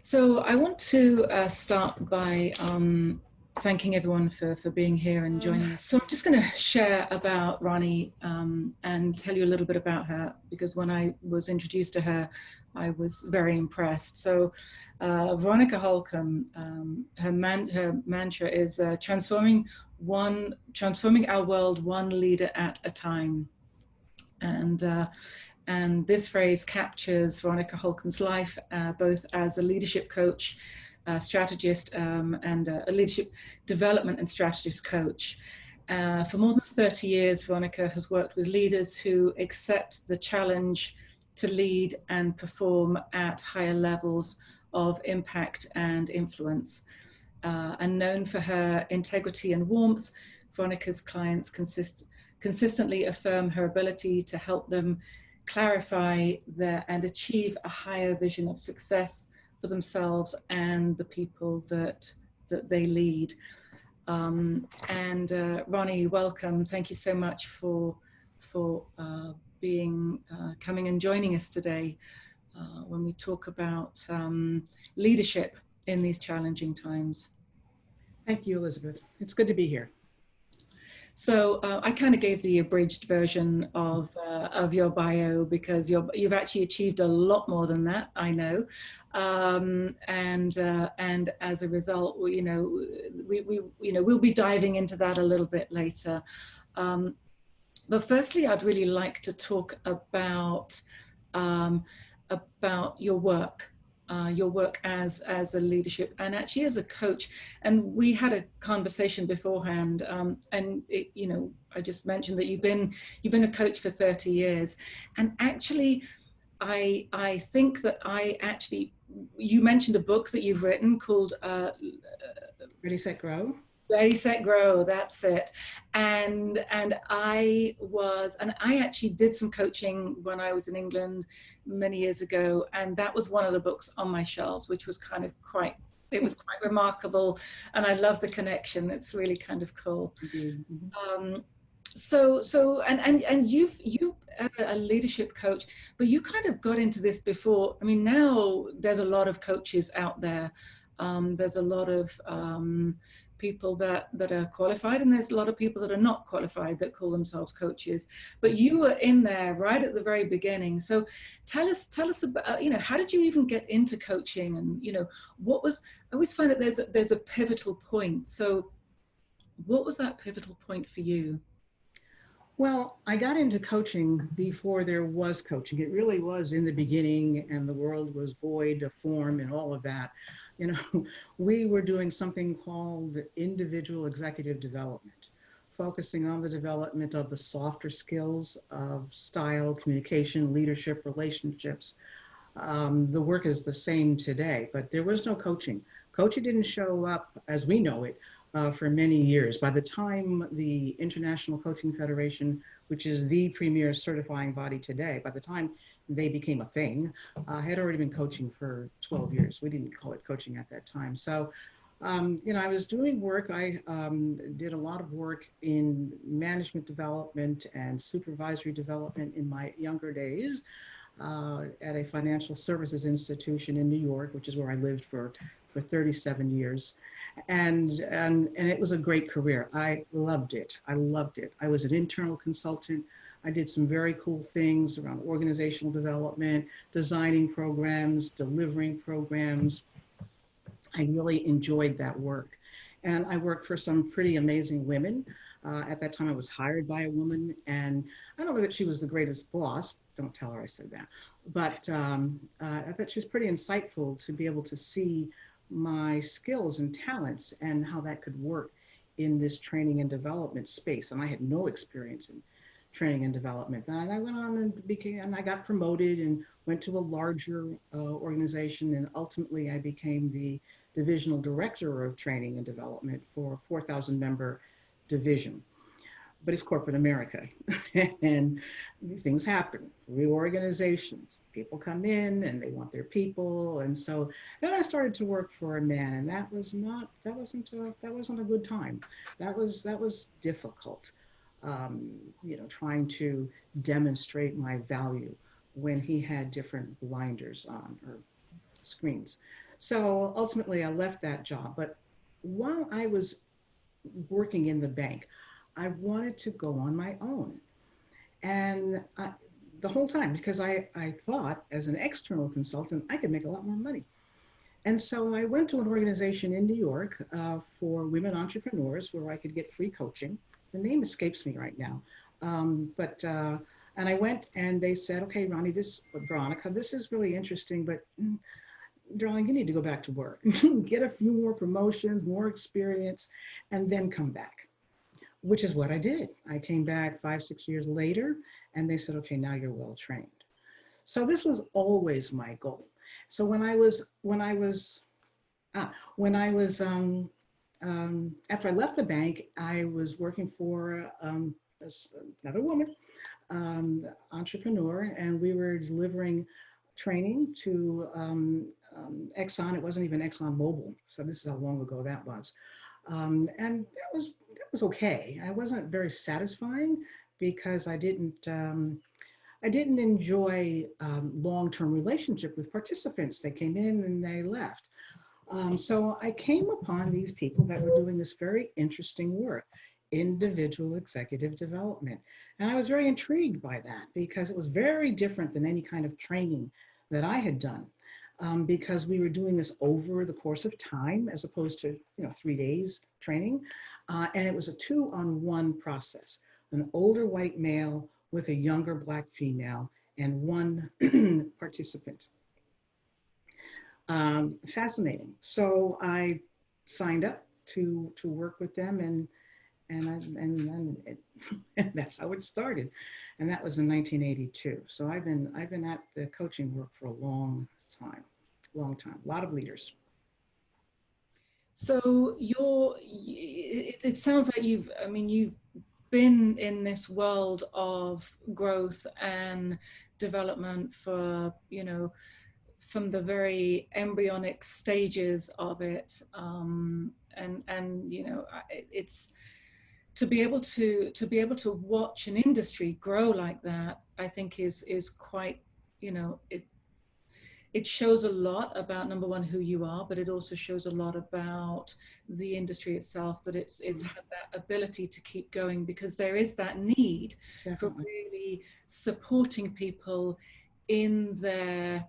So I want to start by thanking everyone for being here and joining us. So I'm just going to share about Roni and tell you a little bit about her, because when I was introduced to her, I was very impressed. So Veronica Holcomb, her mantra is transforming our world one leader at a time. And this phrase captures Veronica Holcomb's life, both as a leadership coach, strategist, and a leadership development and strategist coach. For more than 30 years, Veronica has worked with leaders who accept the challenge to lead and perform at higher levels of impact and influence. And known for her integrity and warmth, Veronica's clients consistently affirm her ability to help them clarify and achieve a higher vision of success for themselves and the people that they lead. Roni, welcome. Thank you so much for coming and joining us today when we talk about leadership in these challenging times. Thank you, Elizabeth. It's good to be here. So I kind of gave the abridged version of your bio, because you've actually achieved a lot more than that, I know, and as a result, we'll be diving into that a little bit later. But firstly, I'd really like to talk about your work. Your work as a leadership and actually as a coach. And we had a conversation beforehand, and I just mentioned that you've been a coach for 30 years, and actually I think that you mentioned a book that you've written called Ready, Set, Grow. Ready, Set, Grow, that's it. And I actually did some coaching when I was in England many years ago, and that was one of the books on my shelves, which was quite remarkable, and I love the connection. It's really kind of cool. Mm-hmm. And you a leadership coach, but you kind of got into this before. I mean, now there's a lot of coaches out there. There's a lot of people that are qualified, and there's a lot of people that are not qualified that call themselves coaches, but you were in there right at the very beginning. So tell us about, how did you even get into coaching, and I always find that there's a pivotal point. So what was that pivotal point for you? Well, I got into coaching before there was coaching. It really was in the beginning, and the world was void of form and all of that. We were doing something called individual executive development, focusing on the development of the softer skills of style, communication, leadership, relationships. The work is the same today, but there was no coaching. Coaching didn't show up as we know it for many years. By the time the International Coaching Federation, which is the premier certifying body today, by the time they became a thing, I had already been coaching for 12 years. We didn't call it coaching at that time. So, I was doing work. I did a lot of work in management development and supervisory development in my younger days at a financial services institution in New York, which is where I lived for 37 years. And it was a great career. I loved it. I was an internal consultant. I did some very cool things around organizational development, designing programs, delivering programs. I really enjoyed that work. And I worked for some pretty amazing women. At that time, I was hired by a woman, and I don't know that she was the greatest boss. Don't tell her I said that. But I thought she was pretty insightful to be able to see my skills and talents and how that could work in this training and development space. And I had no experience in training and development. And I went on and I got promoted and went to a larger organization. And ultimately I became the divisional director of training and development for a 4,000 member division. But it's corporate America, and things happen, reorganizations, people come in and they want their people. And so then I started to work for a man, and that wasn't a good time. That was difficult, trying to demonstrate my value when he had different blinders on, or screens. So ultimately, I left that job. But while I was working in the bank, I wanted to go on my own. And the whole time, because I thought as an external consultant, I could make a lot more money. And so I went to an organization in New York for women entrepreneurs where I could get free coaching. The name escapes me right now. And I went and they said, okay, Roni, Veronica, this is really interesting, but darling, you need to go back to work, get a few more promotions, more experience, and then come back, which is what I did. I came back 5, 6 years later, and they said, okay, now you're well trained. So this was always my goal. So after I left the bank, I was working for another woman, entrepreneur, and we were delivering training to Exxon. It wasn't even Exxon Mobil, so this is how long ago that was. And that was okay. I wasn't very satisfying because I didn't enjoy long-term relationship with participants. They came in and they left. So I came upon these people that were doing this very interesting work, individual executive development. And I was very intrigued by that because it was very different than any kind of training that I had done. Because we were doing this over the course of time as opposed to 3 days training. And it was a 2-on-1 process, an older white male with a younger Black female and one participant. Fascinating. So I signed up to work with them, and that's how it started. And that was in 1982. So I've been at the coaching work for a long time, a lot of leaders. So it sounds like you've been in this world of growth and development for, from the very embryonic stages of it. It's to be able to watch an industry grow like that, I think is quite, it shows a lot about, number one, who you are, but it also shows a lot about the industry itself, that it's had that ability to keep going, because there is that need for really supporting people in their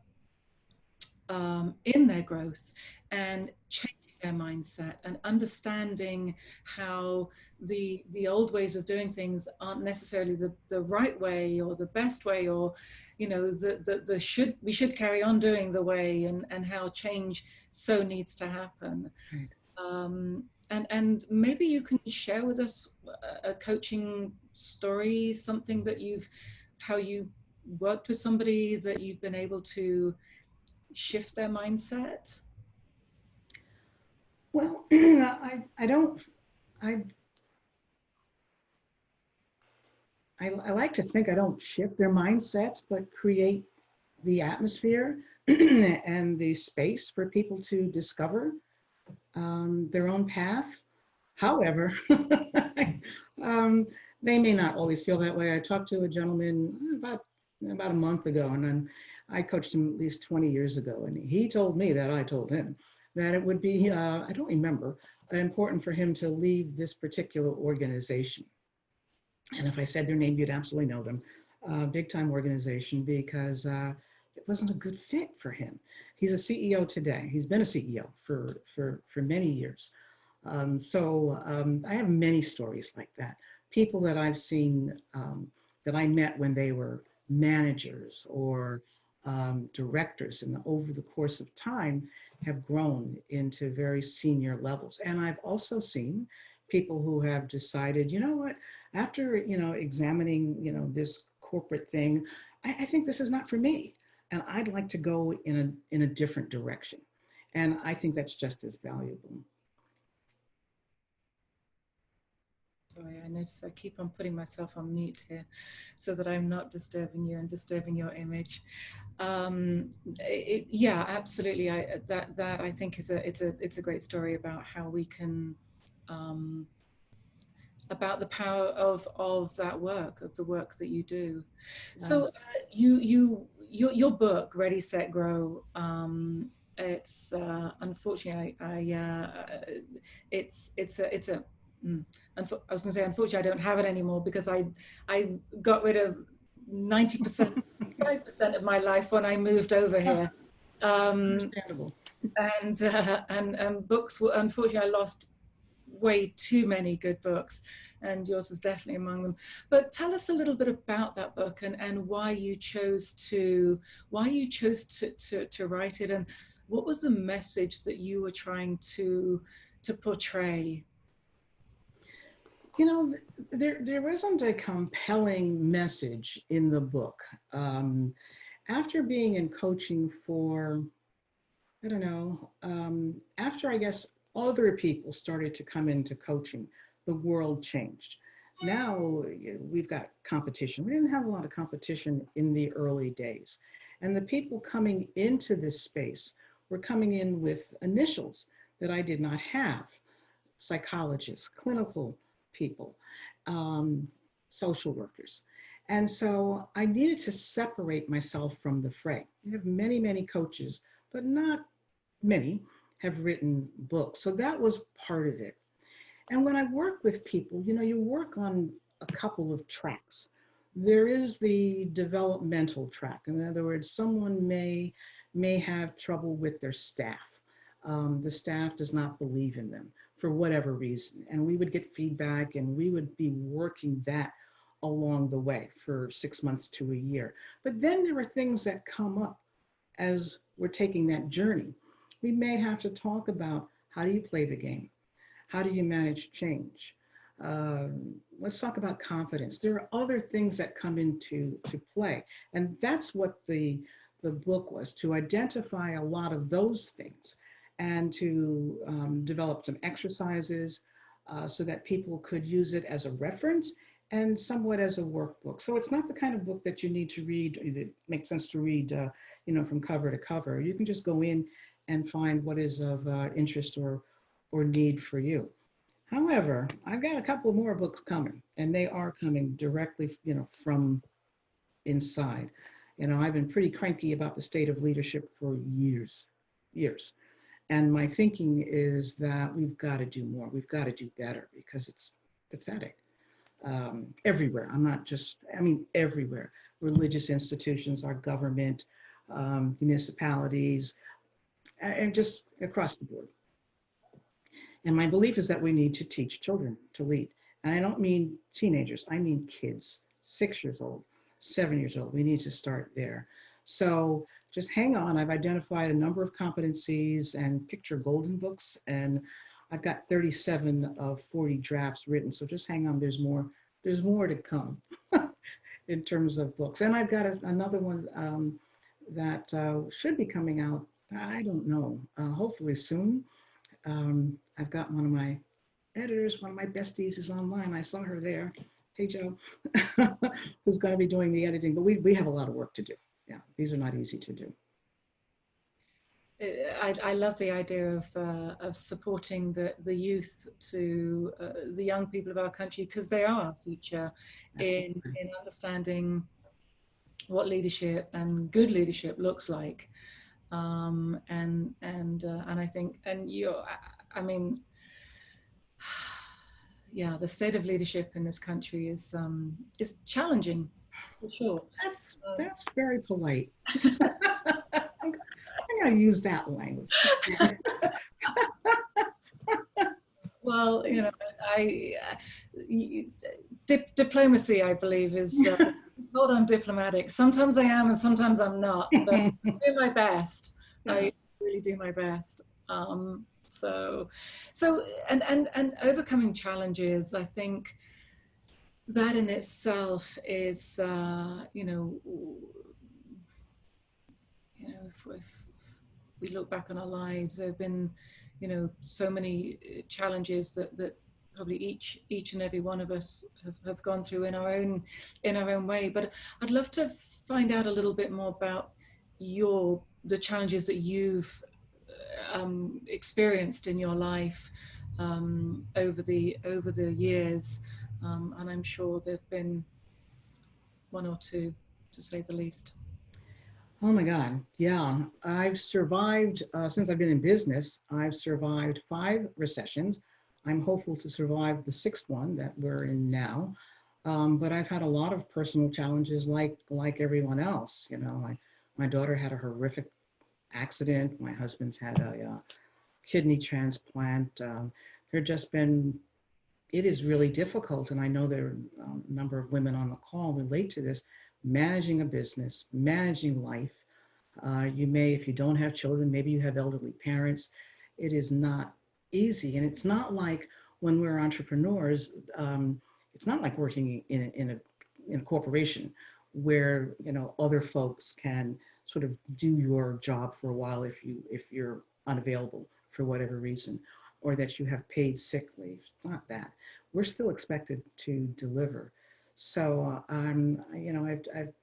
growth and changing their mindset and understanding how the old ways of doing things aren't necessarily the right way or the best way, or we should carry on doing the way, and how change so needs to happen. Right. And maybe you can share with us a coaching story, something that how you worked with somebody that you've been able to shift their mindset. Well, I like to think I don't shift their mindsets, but create the atmosphere and the space for people to discover their own path. However, they may not always feel that way. I talked to a gentleman about a month ago, and then I coached him at least 20 years ago, and he told me that I told him that it would be, I don't remember, important for him to leave this particular organization. And if I said their name, you'd absolutely know them. Big time organization, because it wasn't a good fit for him. He's a CEO today. He's been a CEO for many years. I have many stories like that. People that I've seen, that I met when they were managers or directors, and over the course of time have grown into very senior levels. And I've also seen people who have decided, you know what, after examining this corporate thing, I think this is not for me, and I'd like to go in a different direction. And I think that's just as valuable. Sorry, I notice I keep on putting myself on mute here so that I'm not disturbing you and disturbing your image. Yeah, absolutely. That I think is it's a great story about how we can, about the power of that work, of the work that you do. So your book, Ready, Set, Grow, it's unfortunately, it's a. I was going to say, unfortunately, I don't have it anymore because I got rid of 90%, 5% of my life when I moved over here. Understandable. And books were, unfortunately, I lost way too many good books, and yours was definitely among them. But tell us a little bit about that book, and why you chose to write it, and what was the message that you were trying to portray? You know, there isn't a compelling message in the book. After being in coaching for, I don't know, after I guess other people started to come into coaching, the world changed. Now we've got competition. We didn't have a lot of competition in the early days. And the people coming into this space were coming in with initials that I did not have: psychologists, clinical people, social workers. And so I needed to separate myself from the fray. I have many, many coaches, but not many have written books. So that was part of it. And when I work with people, you know, you work on a couple of tracks. There is the developmental track. In other words, someone may have trouble with their staff. The staff does not believe in them for whatever reason. And we would get feedback and we would be working that along the way for 6 months to a year. But then there are things that come up as we're taking that journey. We may have to talk about, how do you play the game? How do you manage change? Let's talk about confidence. There are other things that come into play. And that's what the book was, to identify a lot of those things and to develop some exercises so that people could use it as a reference and somewhat as a workbook. So it's not the kind of book that you need to read, that makes sense to read, you know, from cover to cover. You can just go in and find what is of interest or need for you. However, I've got a couple more books coming, and they are coming directly, you know, from inside. You know, I've been pretty cranky about the state of leadership for years. And my thinking is that we've got to do more. We've got to do better because it's pathetic. Everywhere. I mean, everywhere. Religious institutions, our government, municipalities, and just across the board. And my belief is that we need to teach children to lead. And I don't mean teenagers, I mean kids, 6 years old, 7 years old. We need to start there. So just hang on. I've identified a number of competencies and picture golden books, and I've got 37 of 40 drafts written. So just hang on, there's more to come in terms of books. And I've got another one that should be coming out, I don't know, hopefully soon. I've got one of my editors, one of my besties is online. I saw her there. Hey, Joe, who's going to be doing the editing. But we have a lot of work to do. Yeah, these are not easy to do. I love the idea of supporting the youth, to the young people of our country, because they are our future, in understanding what leadership and good leadership looks like. And I think, I mean, yeah, the state of leadership in this country is challenging, for sure. That's very polite. I'm gonna use that language. Well, you know, diplomacy, I believe, is hold on, diplomatic. Sometimes I am, and sometimes I'm not. But I do my best. I really do my best. So overcoming challenges, I think that in itself is, you know, if we look back on our lives, there have been, you know, so many challenges that probably each and every one of us have gone through in our own way. But I'd love to find out a little bit more about the challenges that you've experienced in your life over the years, and I'm sure there've been one or two, to say the least. Oh my God. Yeah. I've survived, since I've been in business, I've survived 5 recessions. I'm hopeful to survive the 6th one that we're in now. But I've had a lot of personal challenges like everyone else. You know, my daughter had a horrific accident. My husband's had a kidney transplant. There just been, it is really difficult. And I know there are a number of women on the call relate to this, managing a business, managing life. You may, if you don't have children, maybe you have elderly parents. It is not easy. And it's not like when we're entrepreneurs, it's not like working in a corporation where, you know, other folks can sort of do your job for a while if you're unavailable for whatever reason, or that you have paid sick leave. It's not that. We're still expected to deliver. So you know,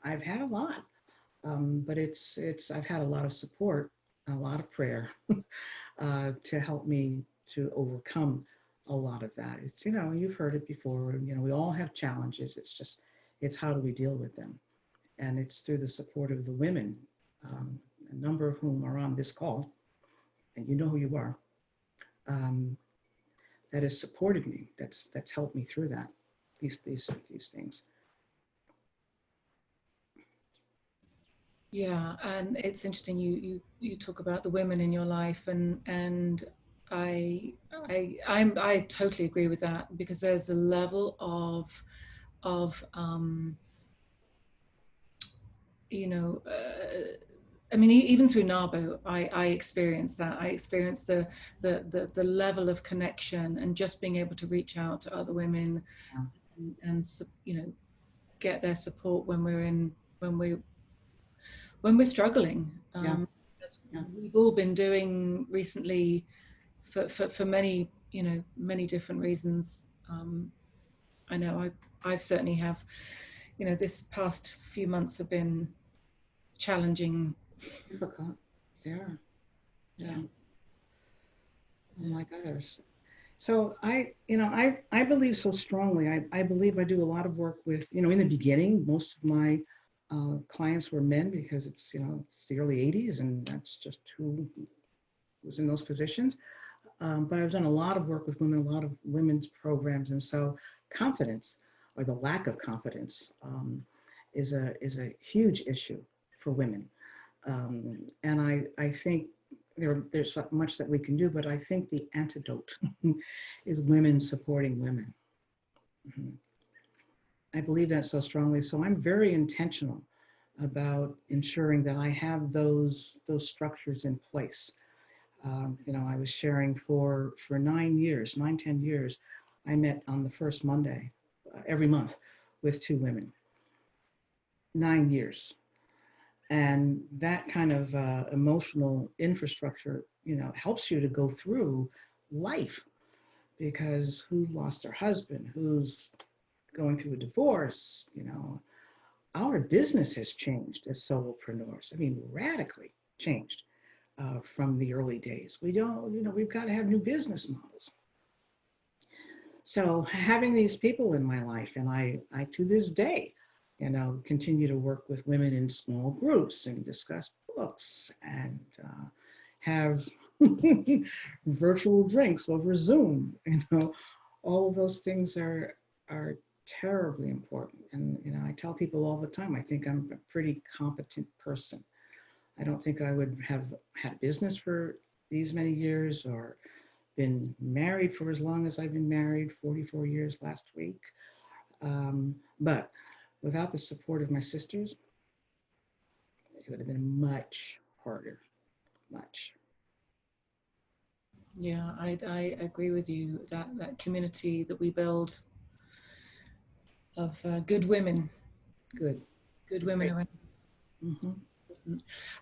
I've had a lot, but I've had a lot of support, a lot of prayer to help me to overcome a lot of that. It's, you know, you've heard it before, you know, we all have challenges. It's just, it's how do we deal with them? And it's through the support of the women, a number of whom are on this call, and you know who you are, um, that has supported me, that's helped me through that, these things. Yeah, and it's interesting you talk about the women in your life, and I totally agree with that, because there's a level of you know, I mean, even through NAWBO, I experienced that. I experienced the level of connection and just being able to reach out to other women Yeah. and you know, get their support when we're in when we're struggling. Yeah. As Yeah. we've all been doing recently for many, you know, many different reasons. I know I certainly have, you know, this past few months have been challenging. Difficult. Yeah. Yeah. Yeah. Oh my gosh. So you know, I believe so strongly. I believe I do a lot of work with, you know, in the beginning, most of my clients were men because it's, you know, it's the early 80s and that's just who was in those positions. But I've done a lot of work with women, a lot of women's programs. And so confidence, or the lack of confidence, is a huge issue for women. And I think there's so much that we can do, but I think the antidote is women supporting women. Mhm. I believe that so strongly. So I'm very intentional about ensuring that I have those structures in place. You know, I was sharing for 9 years, 10 years, I met on the first Monday every month with 2 women. 9 years. And that kind of emotional infrastructure, you know, helps you to go through life, because who lost their husband, who's going through a divorce, you know, our business has changed as solopreneurs. I mean, radically changed from the early days. We don't, you know, we've got to have new business models. So having these people in my life, and I to this day, you know, continue to work with women in small groups and discuss books and have virtual drinks over Zoom. You know, all of those things are terribly important. And you know, I tell people all the time, I think I'm a pretty competent person. I don't think I would have had business for these many years or been married for as long as I've been married, 44 years last week. But without the support of my sisters, it would have been much harder, much. Yeah, I agree with you that that community that we build of good women, Good. good women Great. around. Mm-hmm.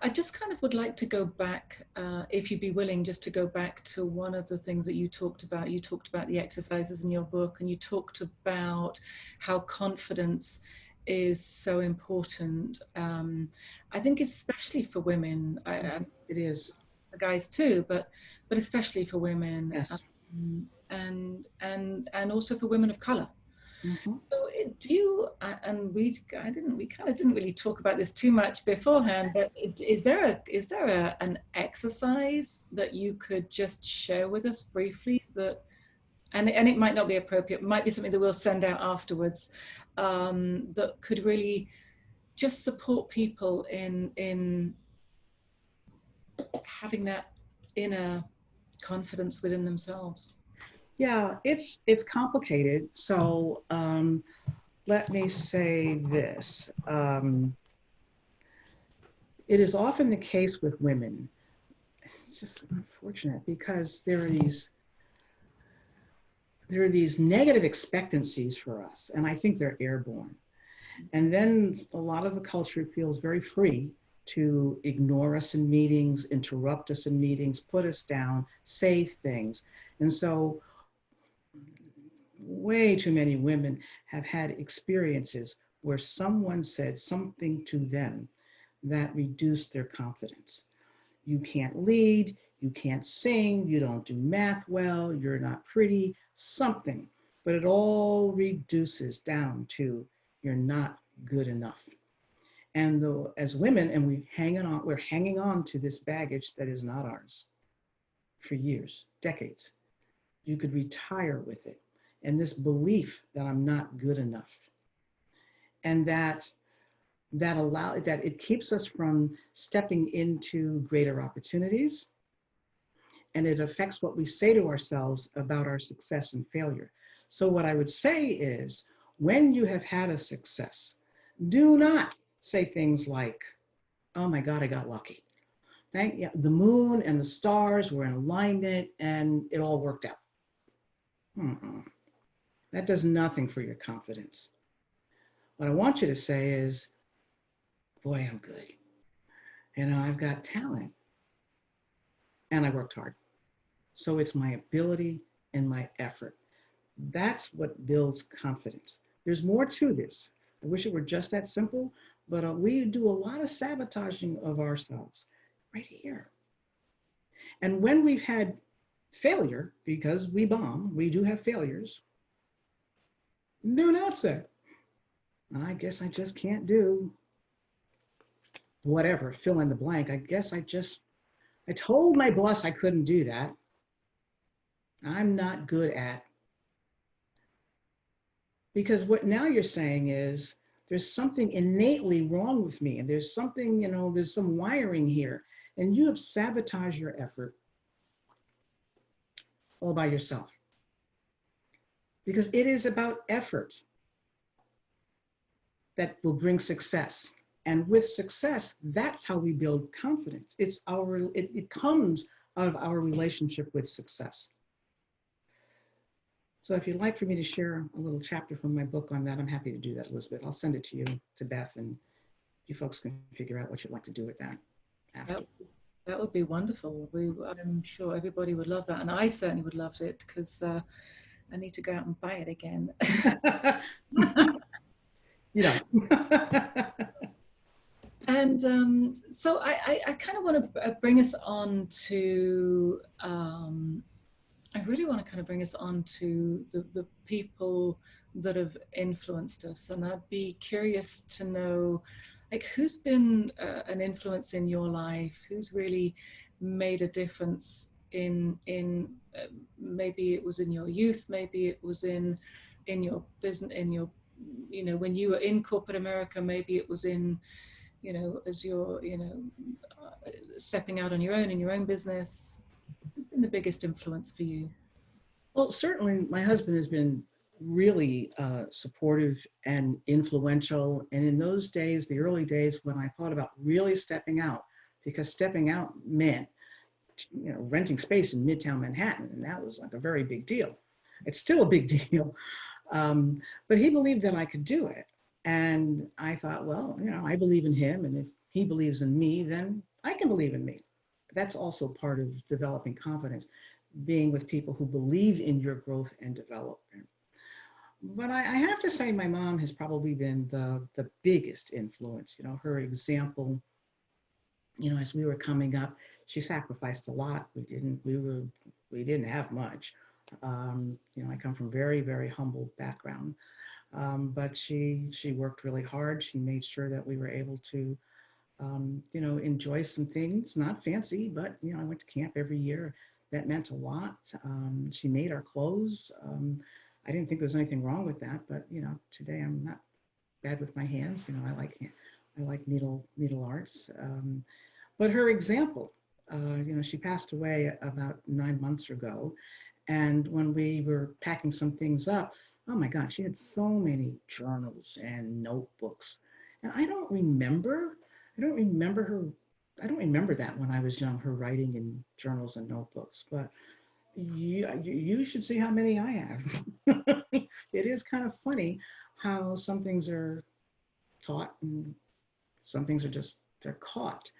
I just kind of would like to go back, if you'd be willing, just to go back to one of the things that you talked about. You talked about the exercises in your book, and you talked about how confidence is so important. I think especially for women, It is. for guys too, but especially for women, Yes. and also for women of color. Mm-hmm. So do you, and we kind of didn't really talk about this too much beforehand, but is there an exercise that you could just share with us briefly that, and it might not be appropriate, it might be something that we'll send out afterwards, that could really just support people in having that inner confidence within themselves? Yeah, it's complicated. So let me say this. It is often the case with women. It's just unfortunate because there are these negative expectancies for us, and I think they're airborne. And then a lot of the culture feels very free to ignore us in meetings, interrupt us in meetings, put us down, say things. And so way too many women have had experiences where someone said something to them that reduced their confidence. You can't lead, you can't sing, you don't do math well, you're not pretty, something. But it all reduces down to you're not good enough. And though as women, and we're hanging on to this baggage that is not ours for years, decades. You could retire with it. And this belief that I'm not good enough. And that it keeps us from stepping into greater opportunities, and it affects what we say to ourselves about our success and failure. So what I would say is, when you have had a success, do not say things like, oh my God, I got lucky. The moon and the stars were in alignment and it all worked out. Mm-mm. That does nothing for your confidence. What I want you to say is, boy, I'm good. I've got talent and I worked hard. So it's my ability and my effort. That's what builds confidence. There's more to this. I wish it were just that simple, but we do a lot of sabotaging of ourselves right here. And when we've had failure, because we bomb, we do have failures, do not say, I guess I just can't do whatever, fill in the blank. I told my boss I couldn't do that. I'm not good at. Because what now you're saying is there's something innately wrong with me, and there's something, there's some wiring here, and you have sabotaged your effort all by yourself. Because it is about effort that will bring success. And with success, that's how we build confidence. It comes out of our relationship with success. So if you'd like for me to share a little chapter from my book on that, I'm happy to do that, Elizabeth. I'll send it to you, to Beth, and you folks can figure out what you'd like to do with that after. That would be wonderful. I'm sure everybody would love that. And I certainly would love it, because I need to go out and buy it again. And so I kind of want to bring us on to, I really want to kind of bring us on to the people that have influenced us. And I'd be curious to know, like, who's been an influence in your life? Who's really made a difference in maybe it was in your youth, maybe it was in your business, in your, when you were in corporate America, maybe it was in, as you're, stepping out on your own in your own business. Who's been the biggest influence for you? Well, certainly my husband has been really supportive and influential. And in those days, the early days when I thought about really stepping out, because stepping out meant, renting space in Midtown Manhattan, and that was like a very big deal. It's still a big deal. But he believed that I could do it. And I thought, well, I believe in him, and if he believes in me, then I can believe in me. That's also part of developing confidence, being with people who believe in your growth and development. But I have to say my mom has probably been the biggest influence. Her example, as we were coming up, she sacrificed a lot. We didn't have much. I come from very, very humble background. But she worked really hard. She made sure that we were able to, enjoy some things, not fancy, but, I went to camp every year. That meant a lot. She made our clothes. I didn't think there was anything wrong with that, but, today I'm not bad with my hands. I like needle arts. But her example, she passed away about 9 months ago. And when we were packing some things up, oh my God, she had so many journals and notebooks. And I don't remember her, I don't remember that when I was young, her writing in journals and notebooks. But you should see how many I have. It is kind of funny how some things are taught and some things are just, they're caught.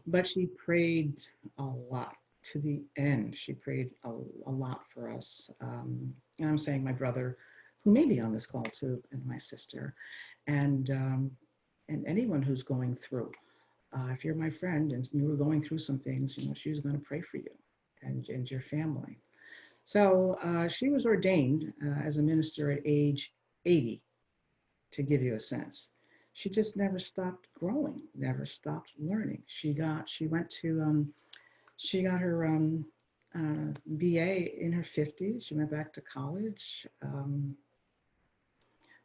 But she prayed a lot to the end. She prayed a lot for us. And I'm saying my brother, who may be on this call too, and my sister, and anyone who's going through. If you're my friend and you were going through some things, she was going to pray for you and your family. So she was ordained as a minister at age 80, to give you a sense. She just never stopped growing, never stopped learning. She got her BA in her 50s. She went back to college.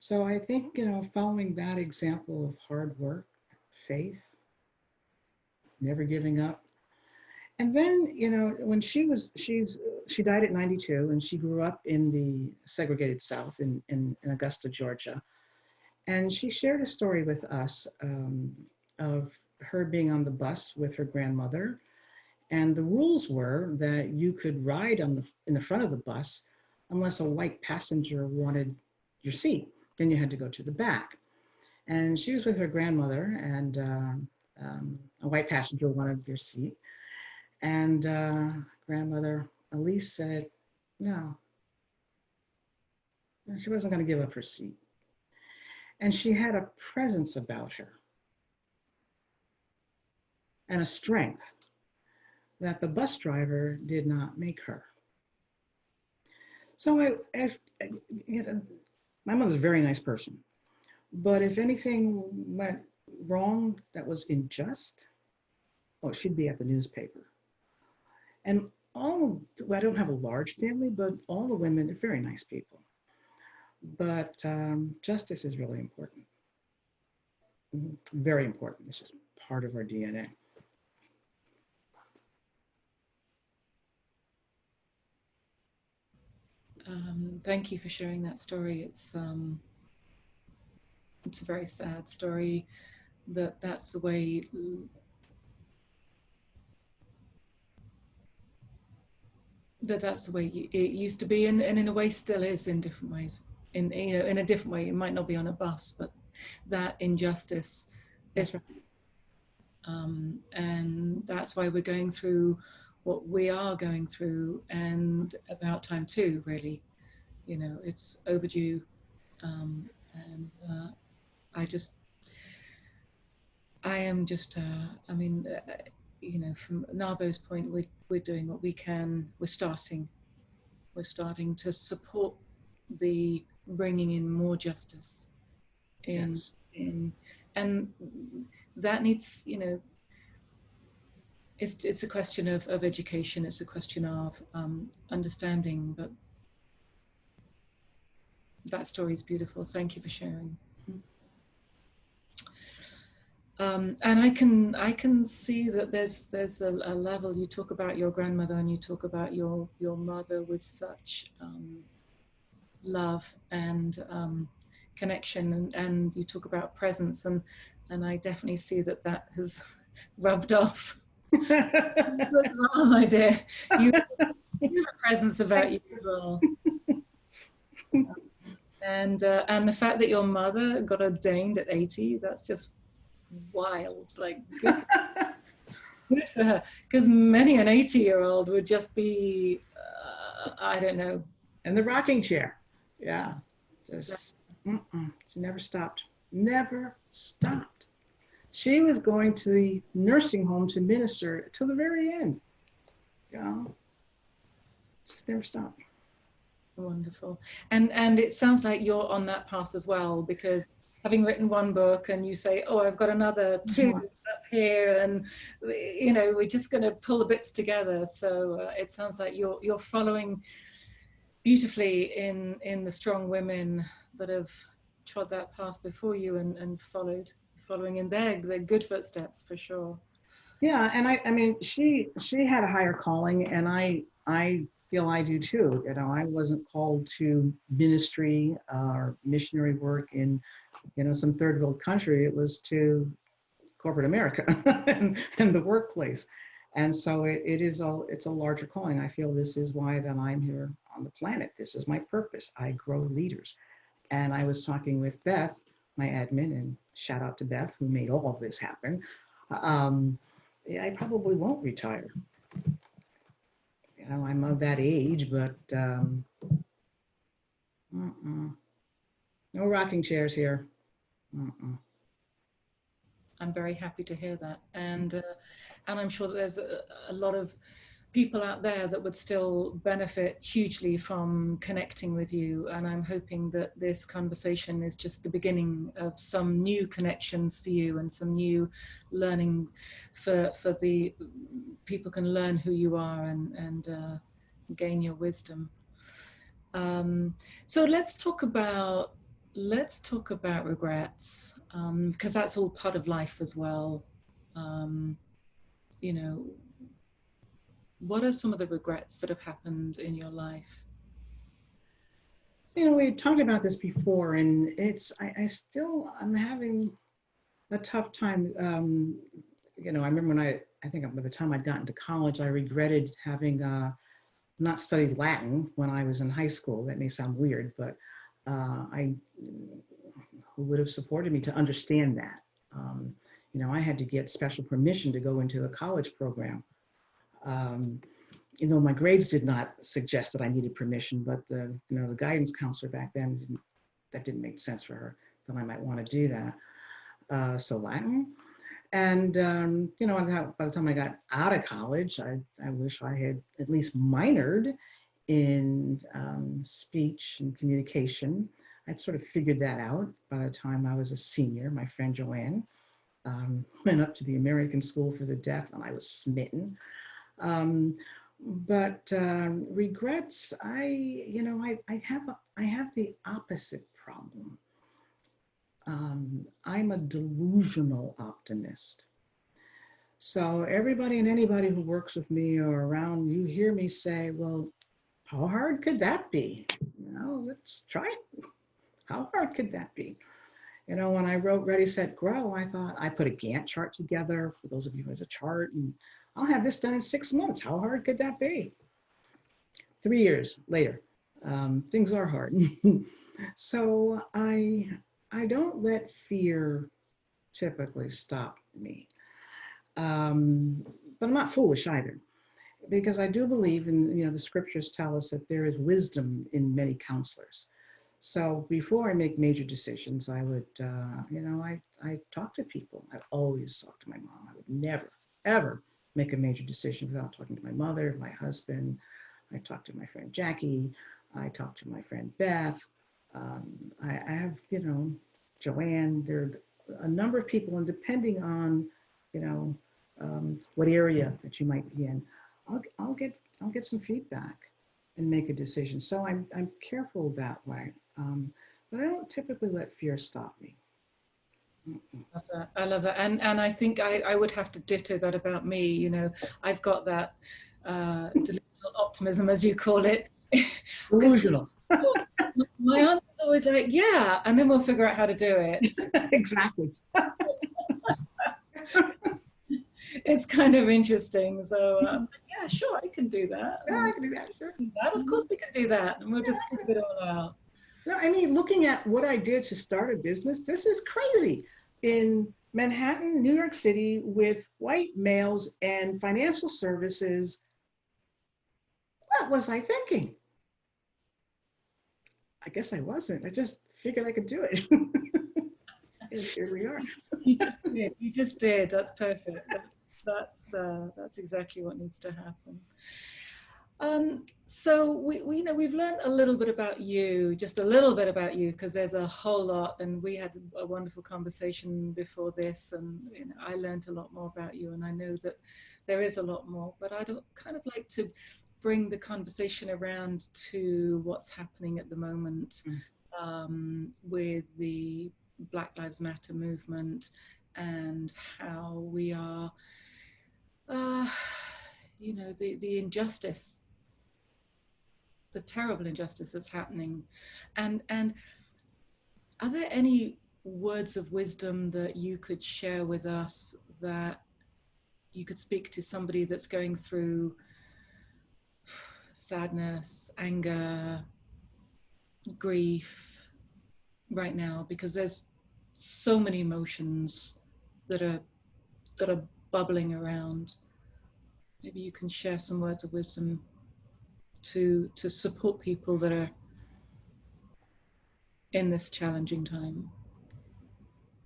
So I think, following that example of hard work, faith, never giving up. And then, when she died at 92, and she grew up in the segregated South in Augusta, Georgia. And she shared a story with us of her being on the bus with her grandmother. And the rules were that you could ride in the front of the bus unless a white passenger wanted your seat. Then you had to go to the back. And she was with her grandmother, and a white passenger wanted their seat. And grandmother Elise said, no, she wasn't going to give up her seat. And she had a presence about her and a strength that the bus driver did not make her. So my mother's a very nice person, but if anything went wrong that was unjust, she'd be at the newspaper. And I don't have a large family, but all the women are very nice people. But justice is really important. Very important. It's just part of our DNA. Thank you for sharing that story. It's a very sad story. That's the way. That's the way it used to be, and in a way still is in different ways. In a different way, it might not be on a bus, but that injustice is, and that's why we're going through what we are going through, and about time too. Really, it's overdue, and I am just. From NAWBO's point, we're doing what we can. We're starting to support the bringing in more justice and that needs, it's a question of education. It's a question of understanding, but that story is beautiful. Thank you for sharing. And I can see that there's a level. You talk about your grandmother and you talk about your mother with such love and connection, and you talk about presence, and I definitely see that has rubbed off. Well, my dear, you have a presence about you as well. And the fact that your mother got ordained at 80, that's just wild. Like, good for her, because many an 80-year-old would just be I don't know, in the rocking chair. Yeah, just she never stopped. She was going to the nursing home to minister till the very end. Just never stopped. Wonderful. And it sounds like you're on that path as well, because having written one book and you say, oh, I've got another two up here, and you know, we're just going to pull the bits together. So it sounds like you're following beautifully in the strong women that have trod that path before you, and following in their good footsteps for sure. Yeah, and I mean, she had a higher calling, and I feel I do too. You know, I wasn't called to ministry or missionary work in, you know, some third world country. It was to corporate America and the workplace. And so it's a larger calling. I feel this is why that I'm here on the planet. This is my purpose. I grow leaders. And I was talking with Beth, my admin, and shout out to Beth who made all of this happen. Yeah, I probably won't retire. You know, I'm of that age, but no rocking chairs here. I'm very happy to hear that, and I'm sure that there's a lot of people out there that would still benefit hugely from connecting with you, and I'm hoping that this conversation is just the beginning of some new connections for you and some new learning for the people can learn who you are and gain your wisdom. So let's talk about regrets, because that's all part of life as well. You know, what are some of the regrets that have happened in your life? You know, we talked about this before, and I'm having a tough time. You know, I remember when I think by the time I'd gotten to college, I regretted having not studied Latin when I was in high school. That may sound weird, but who would have supported me to understand that? You know, I had to get special permission to go into a college program. You know, my grades did not suggest that I needed permission, but the guidance counselor back then didn't make sense for her, that I might want to do that. So Latin. And, you know, by the time I got out of college, I wish I had at least minored in speech and communication. I'd sort of figured that out by the time I was a senior. My friend Joanne went up to the American School for the Deaf, and I was smitten. But regrets, I have the opposite problem. I'm a delusional optimist. So everybody and anybody who works with me or around, you hear me say, well, how hard could that be? You know, let's try it. How hard could that be? You know, when I wrote Ready, Set, Grow, I thought I put a Gantt chart together. For those of you who has a chart, and I'll have this done in 6 months. How hard could that be? 3 years later, things are hard. So I don't let fear typically stop me. But I'm not foolish either, because I do believe in, you know, the scriptures tell us that there is wisdom in many counselors. So before I make major decisions, I would, you know, I talk to people. I always talk to my mom. I would never, ever make a major decision without talking to my mother, my husband. I talked to my friend Jackie. I talked to my friend Beth. I have, you know, Joanne. There are a number of people, and depending on, you know, what area that you might be in, I'll get some feedback and make a decision. So I'm careful that way, but I don't typically let fear stop me. I love that, and I think I would have to ditto that about me. You know, I've got that delusional optimism, as you call it. Delusional. My answer's always like, yeah, and then we'll figure out how to do it. Exactly. It's kind of interesting. So yeah, sure, I can do that. Yeah, I can do that. Sure. Of course we can do that, and we'll just figure it all out. No, I mean, looking at what I did to start a business, this is crazy. In Manhattan, New York City, with white males and financial services, what was I thinking? I guess I wasn't. I just figured I could do it. Here we are. You just did. You just did. That's perfect. That's exactly what needs to happen. So we you know, we've learned a little bit about you, just a little bit about you, because there's a whole lot, and we had a wonderful conversation before this, and you know, I learned a lot more about you, and I know that there is a lot more, but I'd kind of like to bring the conversation around to what's happening at the moment with the Black Lives Matter movement, and how we are, you know, the injustice, the terrible injustice that's happening. And are there any words of wisdom that you could share with us, that you could speak to somebody that's going through sadness, anger, grief right now? Because there's so many emotions that are bubbling around. Maybe you can share some words of wisdom to support people that are in this challenging time.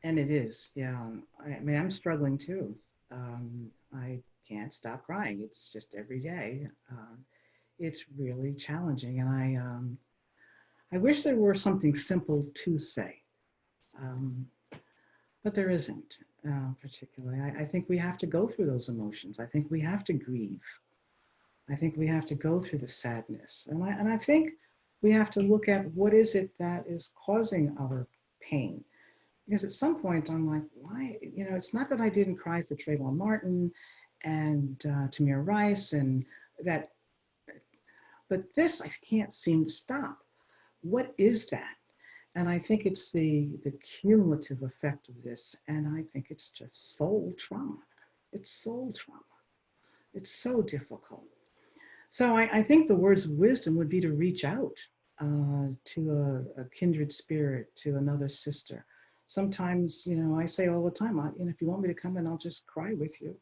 And it is, yeah. I mean, I'm struggling too. I can't stop crying. It's just every day. It's really challenging, and I wish there were something simple to say, um, but there isn't particularly. I think we have to go through those emotions. I think we have to grieve. I think we have to go through the sadness, and I think we have to look at what is it that is causing our pain. Because at some point I'm like, why? You know, it's not that I didn't cry for Trayvon Martin and Tamir Rice and that, but this I can't seem to stop. What is that? And I think it's the cumulative effect of this. And I think it's just soul trauma. It's soul trauma. It's so difficult. So I think the words of wisdom would be to reach out to a kindred spirit, to another sister. Sometimes, you know, I say all the time, you know, if you want me to come in, I'll just cry with you.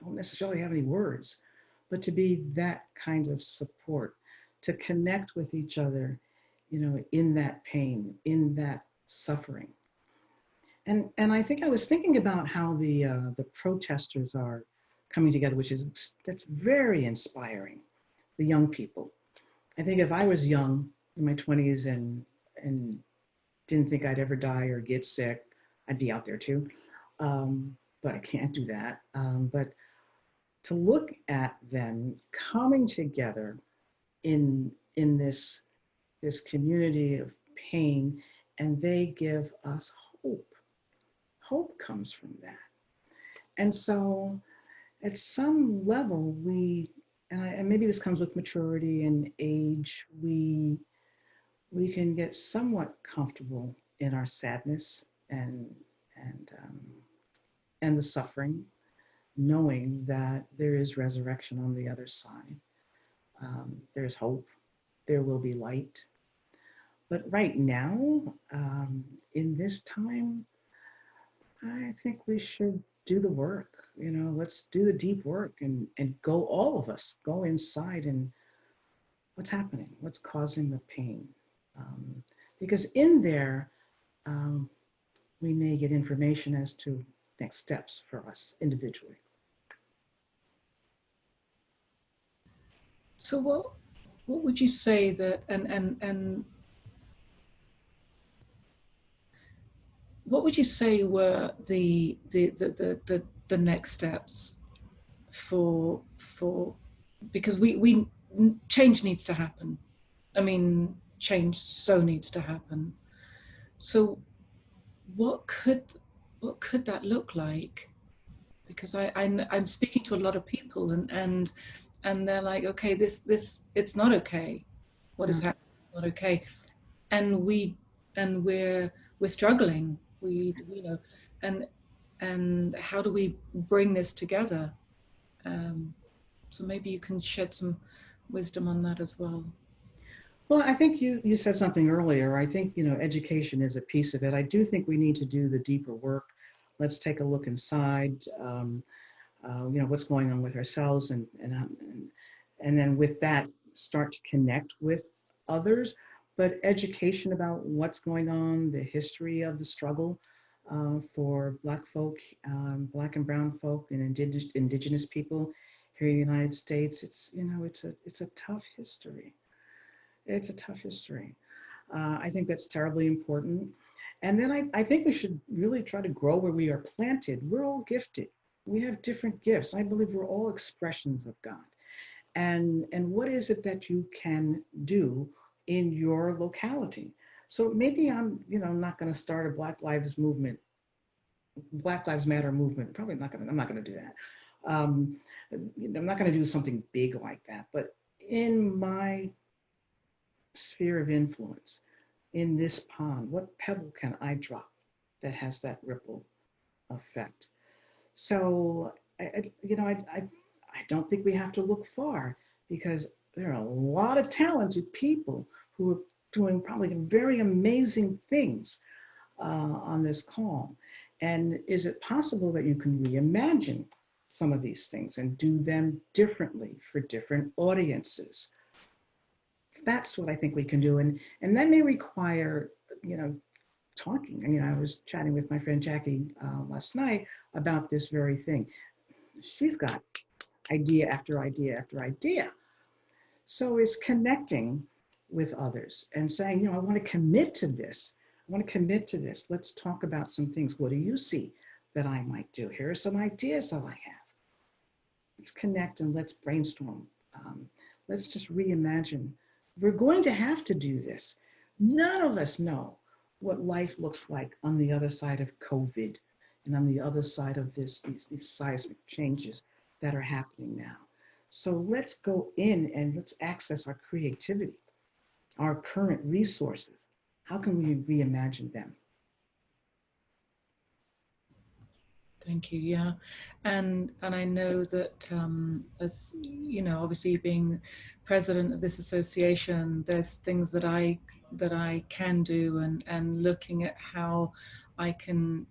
Don't necessarily have any words, but to be that kind of support, to connect with each other, you know, in that pain, in that suffering. And I think I was thinking about how the protesters are coming together, that's very inspiring. The young people. I think if I was young in my 20s and didn't think I'd ever die or get sick, I'd be out there too. But I can't do that. But to look at them coming together in this community of pain, and they give us hope. Hope comes from that. And so at some level, and maybe this comes with maturity and age, we can get somewhat comfortable in our sadness and the suffering, knowing that there is resurrection on the other side. There's hope. There will be light. But right now, in this time, I think we should do the work. You know, let's do the deep work and go, all of us, go inside and what's happening, what's causing the pain. Because in there, we may get information as to next steps for us individually. So what would you say that, and what would you say were the next steps for because we change needs to happen. I mean, change so needs to happen. So what could that look like? Because I'm speaking to a lot of people and they're like, okay, this it's not okay. What is happening is not okay, and we're struggling. We you know, and how do we bring this together? So maybe you can shed some wisdom on that as well. Well, I think you said something earlier. I think, you know, education is a piece of it. I do think we need to do the deeper work. Let's take a look inside, you know, what's going on with ourselves, and then with that, start to connect with others. But education about what's going on, the history of the struggle for Black folk, Black and brown folk, and indigenous people here in the United States. It's, it's a tough history. It's a tough history. I think that's terribly important. And then I think we should really try to grow where we are planted. We're all gifted. We have different gifts. I believe we're all expressions of God. And what is it that you can do in your locality? So maybe I'm, not going to start a Black Lives Matter movement. Probably not going to, I'm not going to do that. I'm not going to do something big like that. But in my sphere of influence, in this pond, what pebble can I drop that has that ripple effect? So, I don't think we have to look far, because there are a lot of talented people who are doing probably very amazing things on this call. And is it possible that you can reimagine some of these things and do them differently for different audiences? That's what I think we can do. And that may require, talking. I was chatting with my friend Jackie last night about this very thing. She's got idea after idea after idea. So it's connecting with others and saying, I want to commit to this. I want to commit to this. Let's talk about some things. What do you see that I might do? Here are some ideas that I have. Let's connect and let's brainstorm. Let's just reimagine. We're going to have to do this. None of us know what life looks like on the other side of COVID and on the other side of these seismic changes that are happening now. So let's go in and let's access our creativity, our current resources. How can we reimagine them? Thank you. Yeah, and I know that as obviously being president of this association, there's things that I can do, and looking at how I can,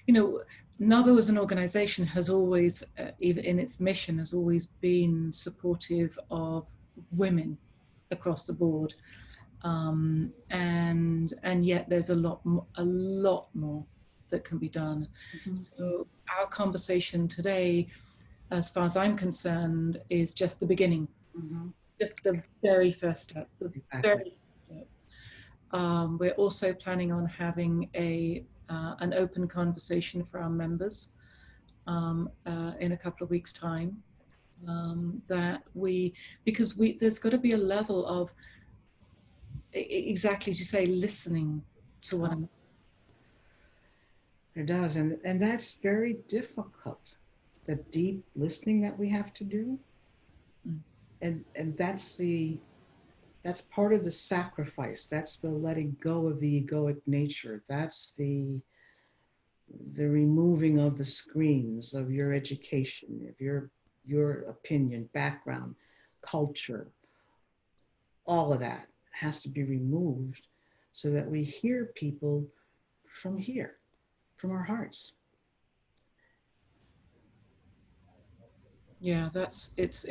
NAWBO as an organization has always, even in its mission, has always been supportive of women across the board, and yet there's a lot more that can be done. Mm-hmm. So our conversation today, as far as I'm concerned, is just the beginning, mm-hmm. just the very first step, very first step. We're also planning on having an open conversation for our members in a couple of weeks' time. Because there's got to be a level of, exactly as you say, listening to one another. It does, and that's very difficult. The deep listening that we have to do, and that's part of the sacrifice. That's the letting go of the egoic nature. That's the removing of the screens of your education, of your opinion, background, culture. All of that has to be removed so that we hear people from here, from our hearts. Yeah, it's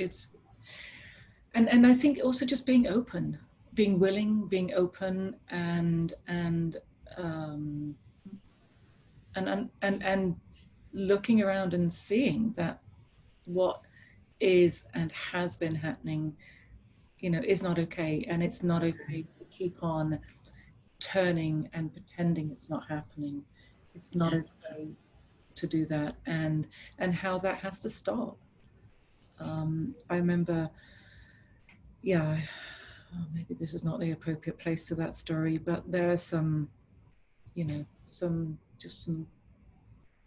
and I think also just being open, being willing, being open, and looking around and seeing that what is and has been happening, is not okay, and it's not okay to keep on turning and pretending it's not happening. It's not okay to do that, and how that has to stop. I remember, maybe this is not the appropriate place for that story, but there are some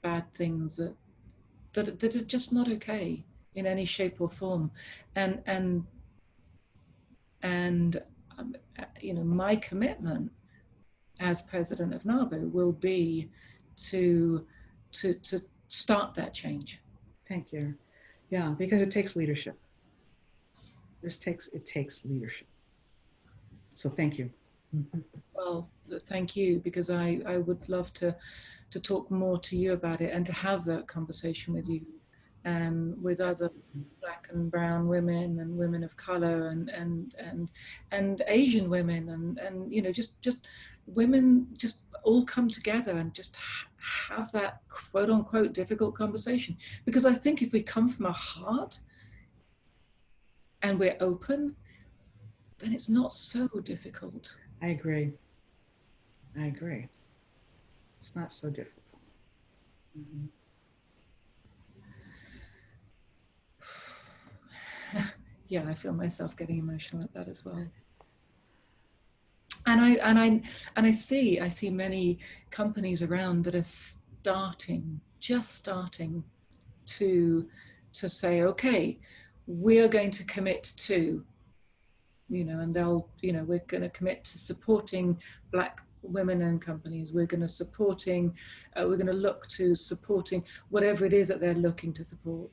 bad things that are just not okay in any shape or form, and my commitment as president of NAWBO will be to start that change. Thank you. Yeah, because it takes leadership. It takes leadership. So thank you. Well, thank you, because I would love to talk more to you about it and to have that conversation with you and with other Black and brown women and women of color and Asian women and just women, just all come together and just have that quote unquote difficult conversation. Because I think if we come from our heart and we're open, then it's not so difficult. I agree. I agree. It's not so difficult. Mm-hmm. Yeah, I feel myself getting emotional at that as well. And I see many companies around that are just starting to say, okay, we are going to commit to, and they'll, we're going to commit to supporting Black women-owned companies. We're going to look to supporting whatever it is that they're looking to support.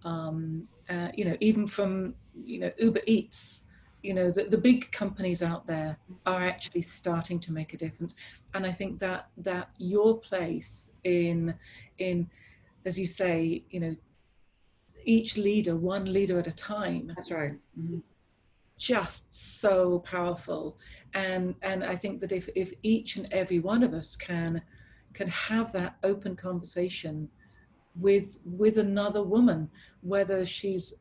Even from, Uber Eats, the big companies out there are actually starting to make a difference. And I think that your place in, as you say, each leader, one leader at a time. That's right. Mm-hmm. Just so powerful. And I think that if each and every one of us can have that open conversation with another woman, whether she's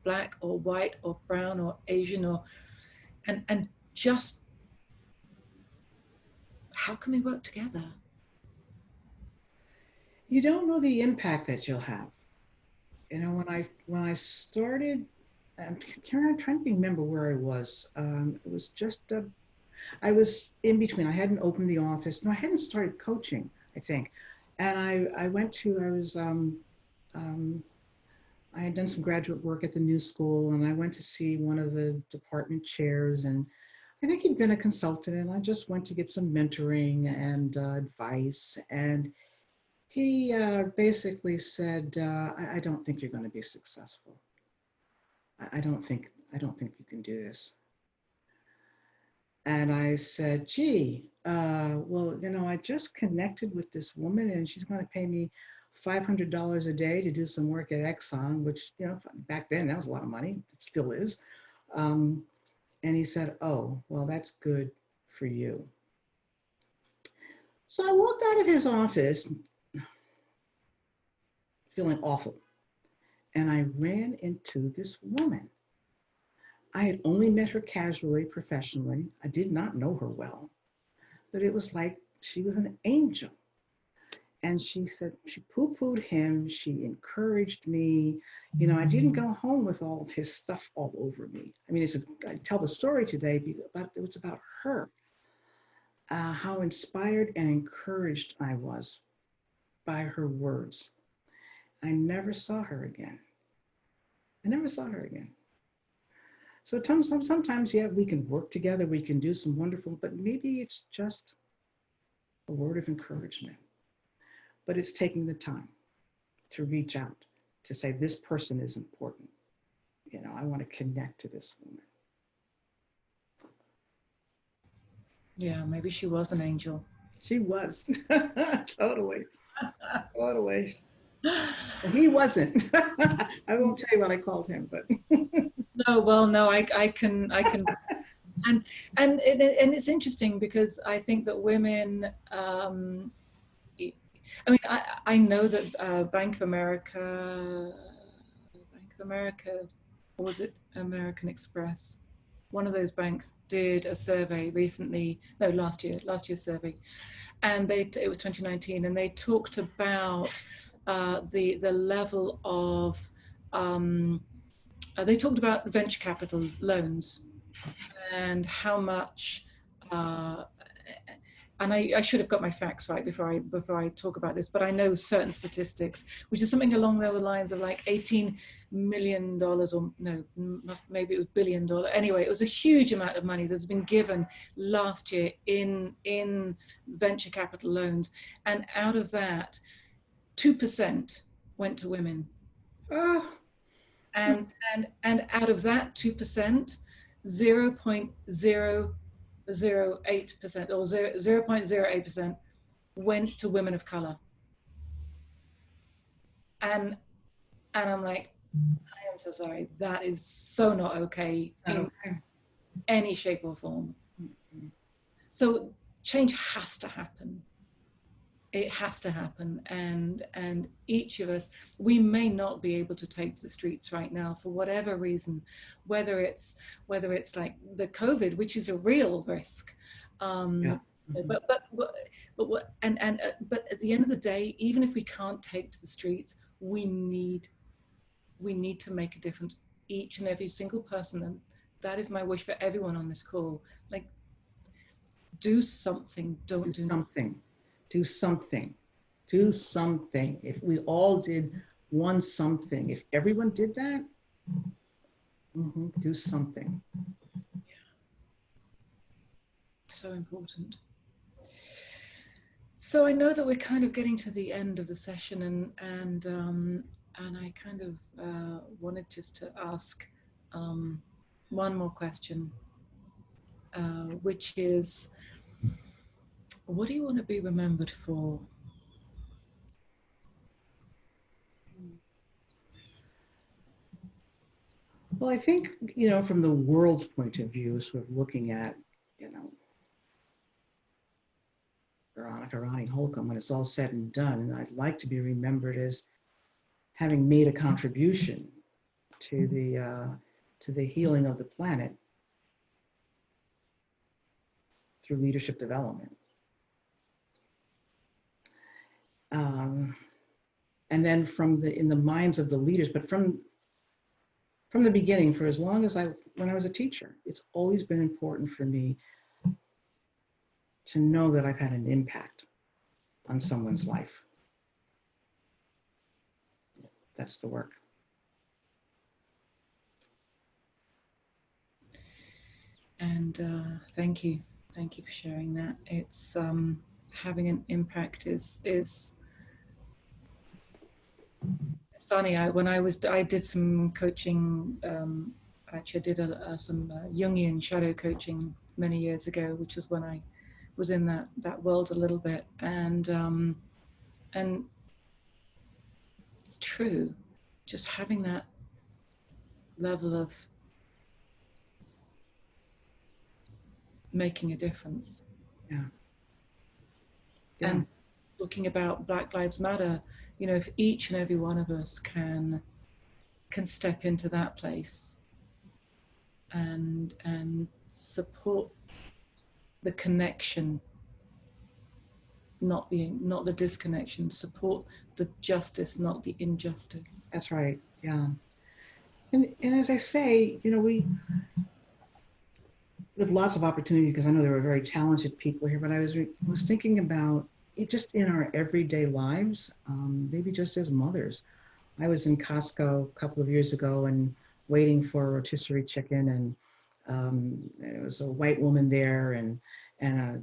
Black or white or brown or Asian, and just how can we work together? You don't know the impact that you'll have. When I started, I'm trying to remember where I was. It was just I was in between. I hadn't opened the office. No, I hadn't started coaching, I think. And I had done some graduate work at the new school, and I went to see one of the department chairs, and I think he'd been a consultant, and I just went to get some mentoring and advice. And he basically said, I don't think you're going to be successful. I don't think you can do this. And I said, gee, well, I just connected with this woman, and she's going to pay me $500 a day to do some work at Exxon, which, back then that was a lot of money. It still is. And he said, oh, well, that's good for you. So I walked out of his office feeling awful. And I ran into this woman. I had only met her casually, professionally. I did not know her well, but it was like she was an angel. And she said, she poo-pooed him. She encouraged me. I didn't go home with all of his stuff all over me. I mean, I tell the story today, but it was about her, how inspired and encouraged I was by her words. I never saw her again. So sometimes, yeah, we can work together. We can do some wonderful, but maybe it's just a word of encouragement. But it's taking the time to reach out, to say, this person is important. I want to connect to this woman. Yeah, maybe she was an angel. She was. Totally. And he wasn't. I won't tell you what I called him, but. No, I can. And it's interesting because I think that women, I know that Bank of America, or was it American Express? One of those banks did a survey recently, no, last year's survey. And it was 2019, and they talked about the level of, they talked about venture capital loans and how much, and I should have got my facts right before I talk about this, but I know certain statistics, which is something along the lines of like $18 million, or no, maybe it was $1 billion. Anyway, it was a huge amount of money that's been given last year in venture capital loans, and out of that, 2% went to women. Oh. And out of that 2%, 0.008% or 0.08% went to women of color. And I'm like, I am so sorry. That is so not okay in any shape or form. So change has to happen. It has to happen, and each of us, we may not be able to take to the streets right now for whatever reason, whether it's like the COVID, which is a real risk, Yeah. Mm-hmm. but at the end of the day, even if we can't take to the streets, we need to make a difference, each and every single person. And that is my wish for everyone on this call. Like, do something. Don't do something. Do something. Do something. If we all did one something, if everyone did that, do something. So important. So I know that we're kind of getting to the end of the session, and I kind of wanted just to ask one more question, which is, what do you want to be remembered for? Well, I think, from the world's point of view, sort of looking at, Veronica, Roni Holcomb, when it's all said and done, I'd like to be remembered as having made a contribution to the healing of the planet through leadership development. And then in the minds of the leaders, but from the beginning, for as long as when I was a teacher, it's always been important for me to know that I've had an impact on someone's life. That's the work. And thank you for sharing that. It's having an impact is it's funny. I did some coaching. Actually, I did some Jungian shadow coaching many years ago, which was when I was in that world a little bit, and it's true. Just having that level of making a difference. Yeah. And talking about Black Lives Matter, if each and every one of us can step into that place and support the connection, not the disconnection, support the justice, not the injustice. That's right. Yeah. And as I say, we have lots of opportunity, because I know there were very talented people here, but I was thinking about it just in our everyday lives, maybe just as mothers. I was in Costco a couple of years ago and waiting for a rotisserie chicken, and there was a white woman there, and a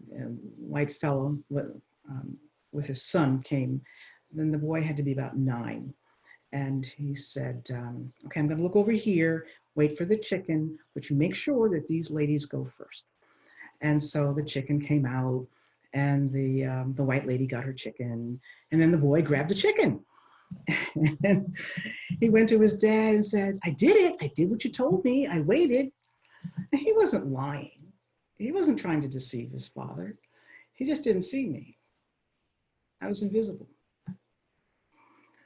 white fellow with his son came. Then the boy had to be about 9. And he said, okay, I'm going to look over here, wait for the chicken, but you make sure that these ladies go first. And so the chicken came out, and the white lady got her chicken, and then the boy grabbed the chicken. And he went to his dad and said, I did it. I did what you told me. I waited. And he wasn't lying. He wasn't trying to deceive his father. He just didn't see me. I was invisible.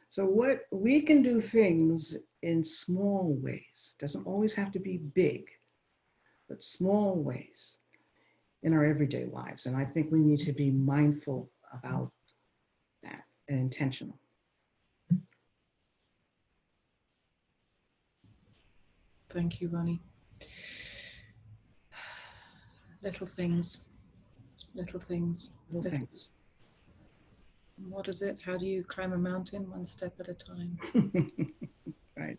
So what we can do things in small ways, doesn't always have to be big, but small ways in our everyday lives. And I think we need to be mindful about that and intentional. Thank you, Roni. Little things. What is it? How do you climb a mountain? One step at a time. Right.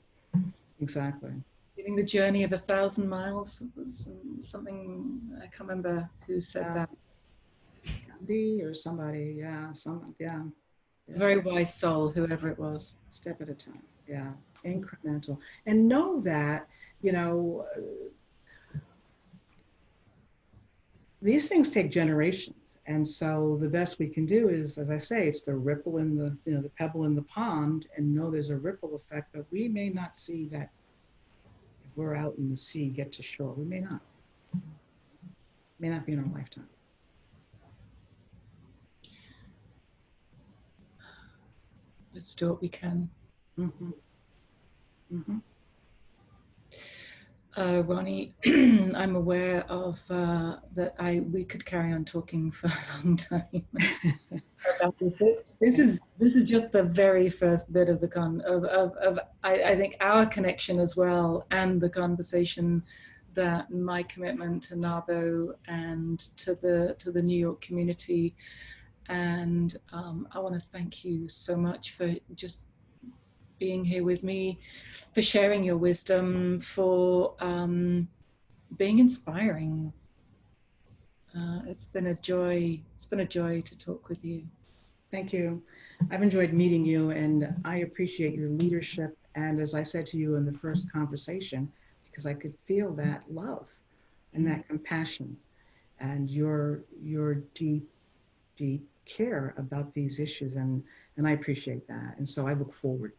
Exactly. Giving the journey of 1,000 miles was something, I can't remember who said that. Gandhi or somebody, yeah. Very wise soul, whoever it was. Step at a time, yeah. Incremental. And know that, these things take generations. And so the best we can do is, as I say, it's the ripple in the pebble in the pond, and know there's a ripple effect, but we may not see that if we're out in the sea, get to shore. We may not. It may not be in our lifetime. Let's do what we can. Mm-hmm. Mm-hmm. Roni, I'm aware of that we could carry on talking for a long time about this. This is just the very first bit of the I think our connection as well, and the conversation that my commitment to NAWBO and to the New York community. And I want to thank you so much for just being here with me, for sharing your wisdom, for being inspiring. It's been a joy. It's been a joy to talk with you. Thank you. I've enjoyed meeting you, and I appreciate your leadership. And as I said to you in the first conversation, because I could feel that love and that compassion and your deep, deep care about these issues. And I appreciate that. And so I look forward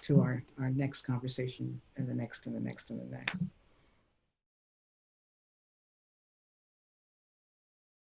to our next conversation and the next and the next and the next.